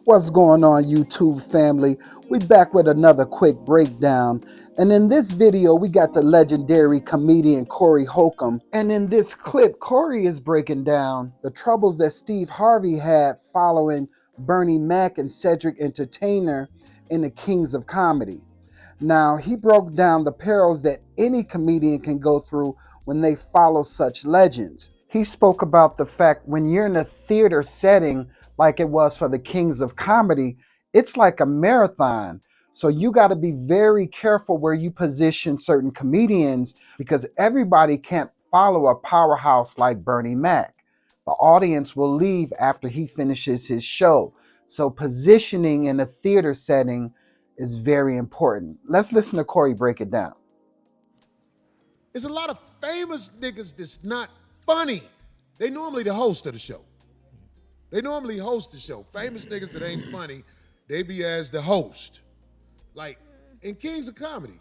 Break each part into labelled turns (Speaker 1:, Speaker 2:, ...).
Speaker 1: What's going on, YouTube family? We back with another quick breakdown. And in this video, we got the legendary comedian Corey Holcomb. And in this clip, Corey is breaking down the troubles that Steve Harvey had following Bernie Mac and Cedric Entertainer in the Kings of Comedy. Now, he broke down the perils that any comedian can go through when they follow such legends. He spoke about the fact when you're in a theater setting, like it was for the Kings of Comedy, it's like a marathon. So you got to be very careful where you position certain comedians because everybody can't follow a powerhouse like Bernie Mac. The audience will leave after he finishes his show. So positioning in a theater setting is very important. Let's listen to Corey break it down.
Speaker 2: It's a lot of famous niggas that's not funny. They normally the host of the show. They normally host the show. Famous niggas that ain't funny, they be as the host. Like in Kings of Comedy,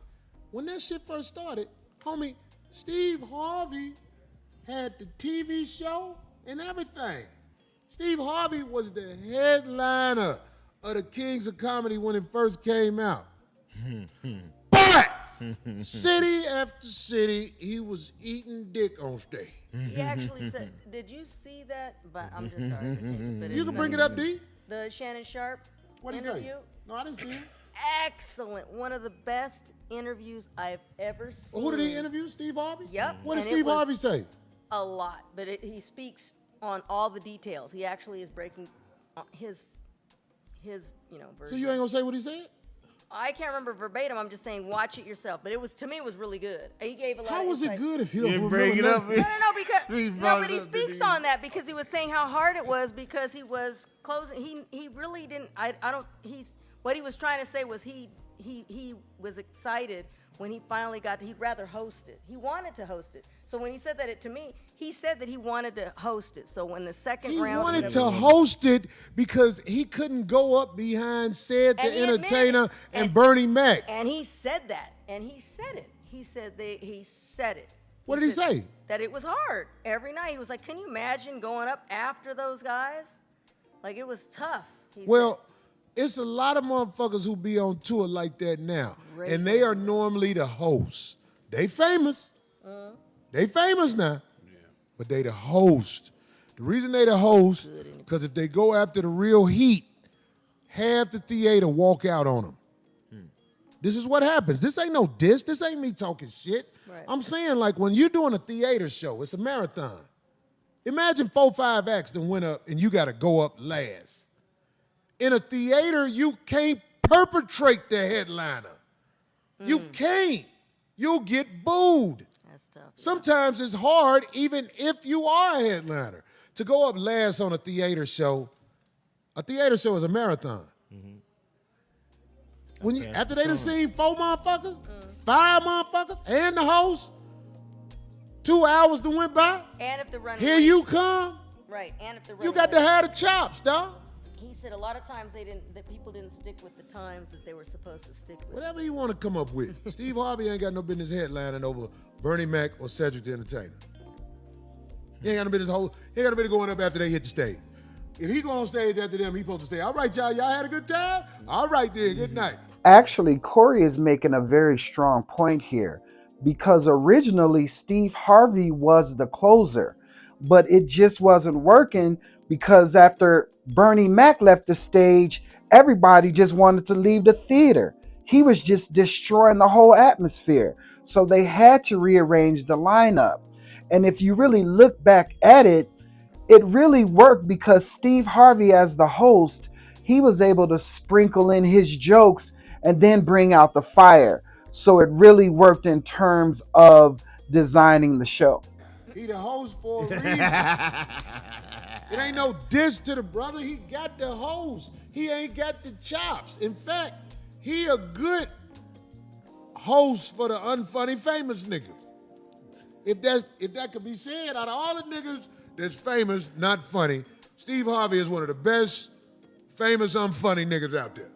Speaker 2: when that shit first started, homie, Steve Harvey had the TV show and everything. Steve Harvey was the headliner of the Kings of Comedy when it first came out. But city after city, he was eating dick on stage.
Speaker 3: He actually said, did you see that? But I'm just sorry. But
Speaker 2: You can bring it up, D.
Speaker 3: The Shannon Sharp
Speaker 2: What'd he
Speaker 3: interview.
Speaker 2: say? No, I didn't see it.
Speaker 3: Excellent. One of the best interviews I've ever seen.
Speaker 2: Well, who did he interview? Steve Harvey?
Speaker 3: Yep.
Speaker 2: What did
Speaker 3: and
Speaker 2: Steve Harvey say?
Speaker 3: A lot, but he speaks on all the details. He actually is breaking his version.
Speaker 2: So you ain't gonna say what he said?
Speaker 3: I can't remember verbatim. I'm just saying, watch it yourself. But to me, it was really good. He gave a lot.
Speaker 2: How
Speaker 3: of
Speaker 2: was it
Speaker 3: insight.
Speaker 2: good if you don't
Speaker 4: didn't
Speaker 2: remember
Speaker 4: bring it up?
Speaker 2: nothing?
Speaker 3: No, but he speaks on that because he was saying how hard it was because he was closing. He really didn't. I don't. What he was trying to say was he was excited when he finally got to. He'd rather host it. He wanted to host it. So when he said that to me, he said that he wanted to host it. So when the second round,
Speaker 2: He wanted to host it because he couldn't go up behind Said
Speaker 3: And
Speaker 2: the
Speaker 3: he admitted
Speaker 2: Entertainer
Speaker 3: it.
Speaker 2: and Bernie Mac.
Speaker 3: and he said that, and he said it. He said it.
Speaker 2: What did he
Speaker 3: said
Speaker 2: say?
Speaker 3: That it was hard every night. He was like, "Can you imagine going up after those guys? Like it was tough."
Speaker 2: Well, it's a lot of motherfuckers who be on tour like that now.
Speaker 3: Great.
Speaker 2: And they are normally the hosts. They famous. They famous now. But they the host. The reason they the host, because if they go after the real heat, half the theater walk out on them. This is what happens. This ain't no diss. This ain't me talking shit.
Speaker 3: Right.
Speaker 2: I'm saying, like, when you're doing a theater show, it's a marathon. Imagine 4-5 acts that went up and you got to go up last. In a theater, you can't perpetrate the headliner. You can't. You'll get booed.
Speaker 3: That's tough.
Speaker 2: Sometimes it's hard, even if you are a headliner, to go up last on a theater show. A theater show is a marathon. When you after they done seen 4 motherfuckers, 5 motherfuckers, and the host, 2 hours that went by,
Speaker 3: And if the run
Speaker 2: here you come.
Speaker 3: right, and if the
Speaker 2: You got to have the chops, dog.
Speaker 3: He said a lot of times that people didn't stick with the times that they were supposed to stick with.
Speaker 2: Whatever you want to come up with. Steve Harvey ain't got no business headlining over Bernie Mac or Cedric the Entertainer. He ain't got no business going up after they hit the stage. If he go on stage after them, he supposed to say, "All right, y'all had a good time? All right then, good night."
Speaker 1: Actually, Corey is making a very strong point here because originally Steve Harvey was the closer, but it just wasn't working because after Bernie Mac left the stage, everybody just wanted to leave the theater. He was just destroying the whole atmosphere. So they had to rearrange the lineup. And if you really look back at it, it really worked because Steve Harvey, as the host, he was able to sprinkle in his jokes and then bring out the fire. So it really worked in terms of designing the show.
Speaker 2: He the host for a reason. It ain't no diss to the brother. He got the host. He ain't got the chops. In fact, he a good host for the unfunny famous nigga. If that could be said, out of all the niggas that's famous, not funny, Steve Harvey is one of the best famous unfunny niggas out there.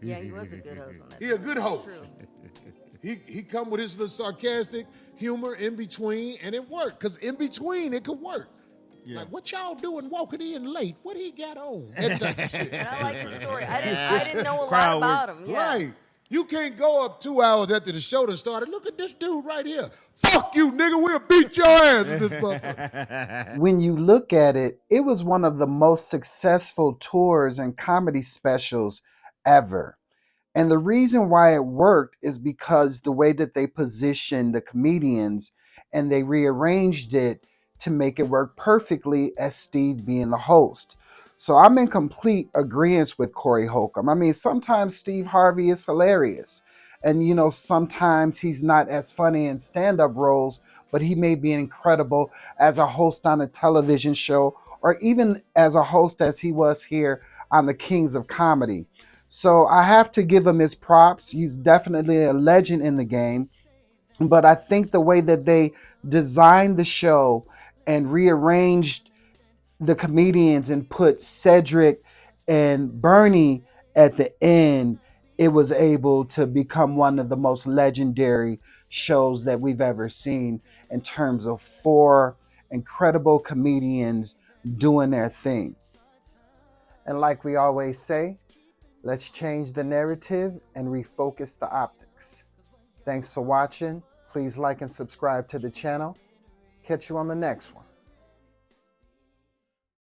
Speaker 3: Yeah, he was a good host on that.
Speaker 2: He a good host.
Speaker 3: True.
Speaker 2: He come with his little sarcastic humor in between, and it worked. Because in between, it could work.
Speaker 4: Yeah.
Speaker 2: Like, what y'all doing walking in late? What he got on? That type of shit.
Speaker 3: And I like the story. I didn't know a lot
Speaker 4: Crowd work.
Speaker 3: about him. Yeah.
Speaker 2: Right. You can't go up 2 hours after the show that started. Look at this dude right here. Fuck you, nigga. We'll beat your ass with this motherfucker.
Speaker 1: When you look at it, it was one of the most successful tours and comedy specials ever. And the reason why it worked is because the way that they positioned the comedians and they rearranged it to make it work perfectly as Steve being the host. So I'm in complete agreement with Corey Holcomb. I mean, sometimes Steve Harvey is hilarious. And, sometimes he's not as funny in stand up roles, but he may be incredible as a host on a television show or even as a host as he was here on the Kings of Comedy. So I have to give him his props. He's definitely a legend in the game. But I think the way that they designed the show and rearranged the comedians and put Cedric and Bernie at the end, it was able to become one of the most legendary shows that we've ever seen in terms of four incredible comedians doing their thing. And like we always say, let's change the narrative and refocus the optics. Thanks for watching. Please like and subscribe to the channel. Catch you on the next one.